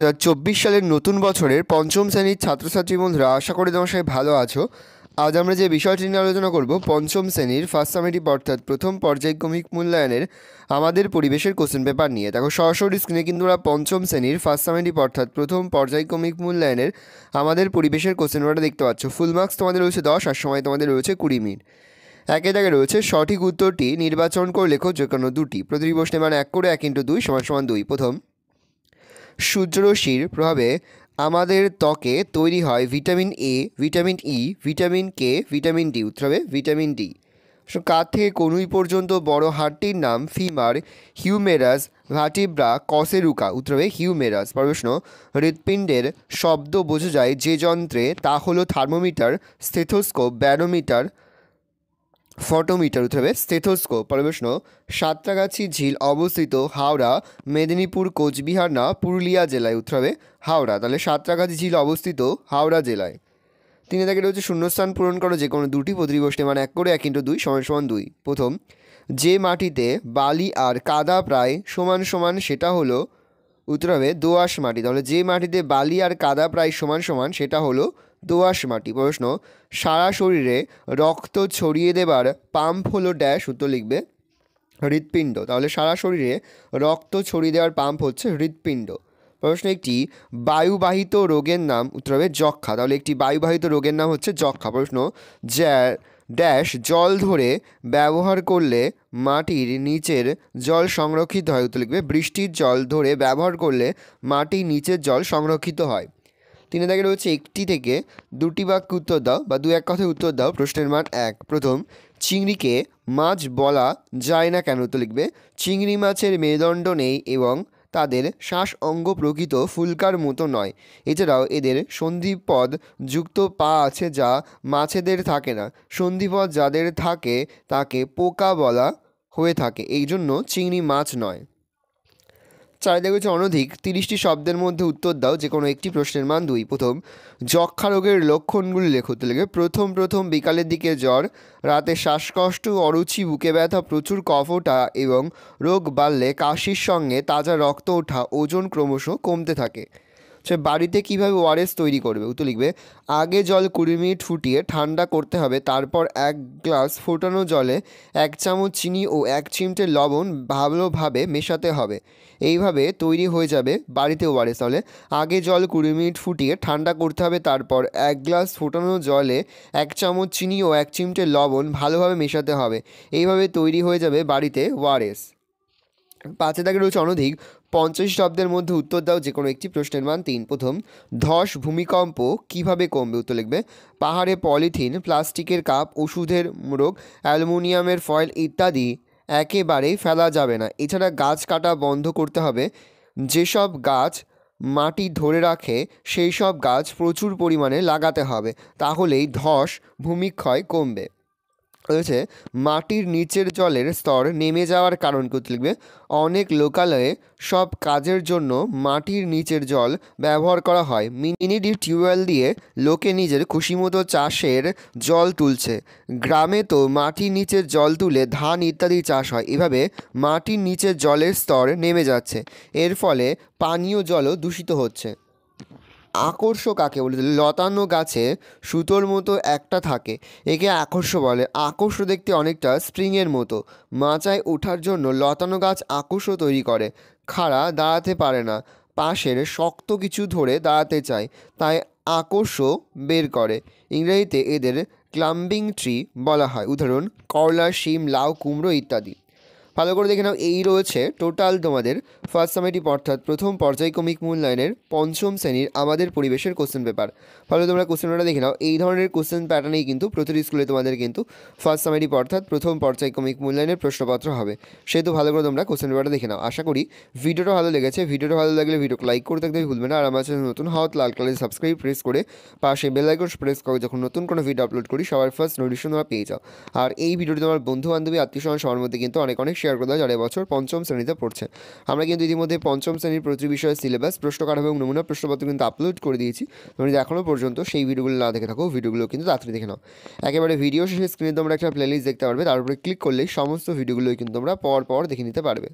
2024 সালের নতুন বছরের পঞ্চম শ্রেণীর ছাত্রছাত্রী বন্ধুরা, আশা করি তোমার সবাই ভালো আছো। আজ আমরা যে বিষয়টি নিয়ে আলোচনা করব, পঞ্চম শ্রেণীর ফার্স্ট সামেটিভ অর্থাৎ প্রথম পর্যায়ক্রমিক মূল্যায়নের আমাদের পরিবেশের কোশ্চেন পেপার নিয়ে। দেখো সরাসরি স্ক্রিনে কিন্তু আমরা পঞ্চম শ্রেণীর ফার্স্ট সামেটিভ অর্থাৎ প্রথম পর্যায়ক্রমিক মূল্যায়নের আমাদের পরিবেশের কোশ্চেন পেপারটা দেখতে পাচ্ছ। ফুল মার্কস তোমাদের রয়েছে 10 আর সময় তোমাদের রয়েছে 20 মিনিট। একে দাগে রয়েছে সঠিক উত্তরটি নির্বাচন করে লেখো যে কোনো দুটি। প্রতিটি প্রশ্নের মান 1 করে 1 × 2 = 2। প্রথম, সূর্যরশ্মির প্রভাবে আমাদের ত্বকে তৈরি হয় vitamin A, vitamin E, vitamin K, vitamin D. উত্তর হবে ভিটামিন ডি। কাঁধ থেকে কনুই পর্যন্ত বড় হাড়টির নাম ফিমার, হিউমেরাস, ভার্টিব্রা, কশেরুকা। উত্তর হবে হিউমেরাস। প্রশ্ন, হৃৎপিণ্ডের শব্দ বোঝা যায় যে যন্ত্রে, তা হলো থার্মোমিটার, স্টেথোস্কোপ, ব্যারোমিটার, ফটোমিটার। উত্তর হবে স্টেথোস্কোপ। প্রশ্ন, সাঁতরাগাছি ঝিল অবস্থিত হাওড়া, মেদিনীপুর, কোচবিহার না পুরুলিয়া জেলায়? উত্তর হবে হাওড়া। তাহলে সাঁতরাগাছি ঝিল অবস্থিত হাওড়া জেলায়। তিনি তাকে রয়েছে শূন্যস্থান পূরণ করো যে কোনো দুটি। প্রতিটি প্রশ্নের মান 1 করে 1 × 2 = 2। প্রথম, যে মাটিতে বালি আর কাদা প্রায় সমান সমান সেটা হলো? উত্তর হবে দোআঁশ মাটি। তাহলে যে মাটিতে বালি আর কাদা প্রায় সমান সমান সেটা হলো দোআঁশ মাটি। প্রশ্ন, সারা শরীরে রক্ত ছড়িয়ে দেবার পাম্প হলো ড্যাশ? উত্তর লিখবে হৃৎপিণ্ড। তাহলে সারা শরীরে রক্ত ছড়িয়ে দেওয়ার পাম্প হচ্ছে হৃৎপিণ্ড। প্রশ্ন, একটি বায়ুবাহিত রোগের নাম? উত্তর হবে যক্ষা। তাহলে একটি বায়ুবাহিত রোগের নাম হচ্ছে যক্ষা। প্রশ্ন, ড্যাশ জল ধরে ব্যবহার করলে মাটির নিচের জল সংরক্ষিত হয়? উত্তর লিখবে বৃষ্টির জল ধরে ব্যবহার করলে মাটির নিচের জল সংরক্ষিত হয়। তিনে দাগে রয়েছে একটি থেকে দুটি বাক্য উত্তর দাও বা দু এক কথায় উত্তর দাও। প্রশ্নের মান 1। প্রথম, চিংড়িকে মাছ বলা যায় না কেন? উত্তর লিখবে চিংড়ি মাছের মেরুদণ্ড নেই এবং তাদের শ্বাস অঙ্গ প্রকৃত ফুলকার মতো নয়। এছাড়াও এদের সন্ধিপদ যুক্ত পা আছে যা মাছেদের থাকে না। সন্ধিপদ যাদের থাকে তাকে পোকা বলা হয়ে থাকে, এই জন্য চিংড়ি মাছ নয়। চারিদিকে হচ্ছে অনধিক 30টি শব্দের মধ্যে উত্তর দাও যে কোনো একটি। প্রশ্নের মান 2। প্রথম, যক্ষা রোগের লক্ষণগুলি লেখো। লিখবে প্রথম বিকালের দিকে জ্বর, রাতে শ্বাসকষ্ট, অরুচি, বুকে ব্যথা, প্রচুর কফ ওঠা এবং রোগ বাড়লে কাশির সঙ্গে তাজা রক্ত ওঠা, ওজন ক্রমশ কমতে থাকে। সে বাড়িতে কীভাবে ওআরএস তৈরি করবে? উত্তর লিখবে আগে জল 20 মিনিট ফুটিয়ে ঠান্ডা করতে হবে, তারপর 1 গ্লাস ফোটানো জলে 1 চামচ চিনি ও 1 চিমটে লবণ ভালোভাবে মেশাতে হবে। এইভাবে তৈরি হয়ে যাবে বাড়িতে ওআরএস। তাহলে আগে জল 20 মিনিট ফুটিয়ে ঠান্ডা করতে হবে, তারপর 1 গ্লাস ফোটানো জলে 1 চামচ চিনি ও 1 চিমটে লবণ ভালোভাবে মেশাতে হবে। এইভাবে তৈরি হয়ে যাবে বাড়িতে ওআরএস। 5 দাগে রয়েছে অনধিক 50 শব্দের মধ্যে উত্তর দাও যে কোনো একটি। প্রশ্নের মান 3। প্রথম, ধস ভূমিকম্প কিভাবে কমবে? উত্তর লিখবে পাহাড়ে পলিথিন, প্লাস্টিকের কাপ, ওষুধের মোড়ক, অ্যালুমিনিয়ামের ফয়েল ইত্যাদি একেবারেই ফেলা যাবে না। এছাড়া গাছ কাটা বন্ধ করতে হবে। যেসব গাছ মাটি ধরে রাখে সেই সব গাছ প্রচুর পরিমাণে লাগাতে হবে, তাহলেই ধস ভূমিক্ষয় কমবে। রয়েছে মাটির নিচের জলের স্তর নেমে যাওয়ার কারণ করতে লিখবে অনেক লোকালয়ে সব কাজের জন্য মাটির নিচের জল ব্যবহার করা হয়। মিনি ডিপ টিউবওয়েল দিয়ে লোকে নিজের খুশিমতো চাষের জল তুলছে। গ্রামে তো মাটির নিচের জল তুলে ধান ইত্যাদি চাষ হয়। এভাবে মাটির নিচের জলের স্তর নেমে যাচ্ছে, এর ফলে পানীয় জলও দূষিত হচ্ছে। আকর্ষ কাকে বলে? লতানো গাছে সুতোর মতো একটা থাকে, একে আকর্ষ বলে। আকর্ষ দেখতে অনেকটা স্প্রিংয়ের মতো। মাচায় ওঠার জন্য লতানো গাছ আকর্ষ তৈরি করে। খাড়া দাঁড়াতে পারে না, পাশের শক্ত কিছু ধরে দাঁড়াতে চায়, তাই আকর্ষ বের করে। ইংরেজিতে এদের ক্লাম্বিং ট্রি বলা হয়। উদাহরণ করলা, শিম, লাউ, কুমড়ো ইত্যাদি। ভালো করে দেখে নাও, এই রয়েছে টোটাল তোমাদের ফার্স্ট সামেটিভ অর্থাৎ প্রথম পর্যায়ক্রমিক মূল্যায়নের পঞ্চম শ্রেণীর আমাদের পরিবেশের কোশ্চেন পেপার। ভালো তোমরা কোশ্চেন পেপারটা দেখে নাও। এই ধরনের কোশ্চেন প্যাটার্নেই কিন্তু প্রতিটি স্কুলে তোমাদের কিন্তু ফার্স্ট সামেটিভ অর্থাৎ প্রথম পর্যায়ক্রমিক মূল্যায়নের প্রশ্নপত্র হবে। সেহেতু ভালো করে তোমরা কোশ্চেন পেপারটা দেখে নাও। আশা করি ভিডিওটা ভালো লেগেছে। ভিডিওটা ভালো লাগলে ভিডিওকে লাইক করতে একদমই ভুলবে না। আর আমার চ্যানেল নতুন হওয়া লাল কালারের সাবস্ক্রাইব প্রেস করে পাশে বেল আইকন প্রেস করে যখন নতুন কোনো ভিডিও আপলোড করি সবার ফার্স্ট নোটিফিকেশন তোমরা পেয়ে যাও। আর এই ভিডিওটি তোমার বন্ধু বান্ধবী আত্মীয় স্বজন সবার মধ্যে কিন্তু অনেক শেয়ার করে দাও যারা বছর পঞ্চম শ্রেণীতে পড়ছে। আমরা কিন্তু ইতিমধ্যে পঞ্চম শ্রেণীর প্রতি বিষয়ের সিলেবাস, প্রশ্নকাঠামো এবং নমুনা প্রশ্নপত্র কিন্তু আপলোড করে দিয়েছি। তোমরা যদি এখনও পর্যন্ত সেই ভিডিওগুলো না দেখে থাকো, ভিডিওগুলো কিন্তু তাড়াতাড়ি দেখে নাও। একেবারে ভিডিও শেষে স্ক্রিনে তোমরা একটা প্লেলিস্ট দেখতে পারবে, তার উপরে ক্লিক করলেই সমস্ত ভিডিওগুলোই কিন্তু তোমরা পর দেখে নিতে পারবে।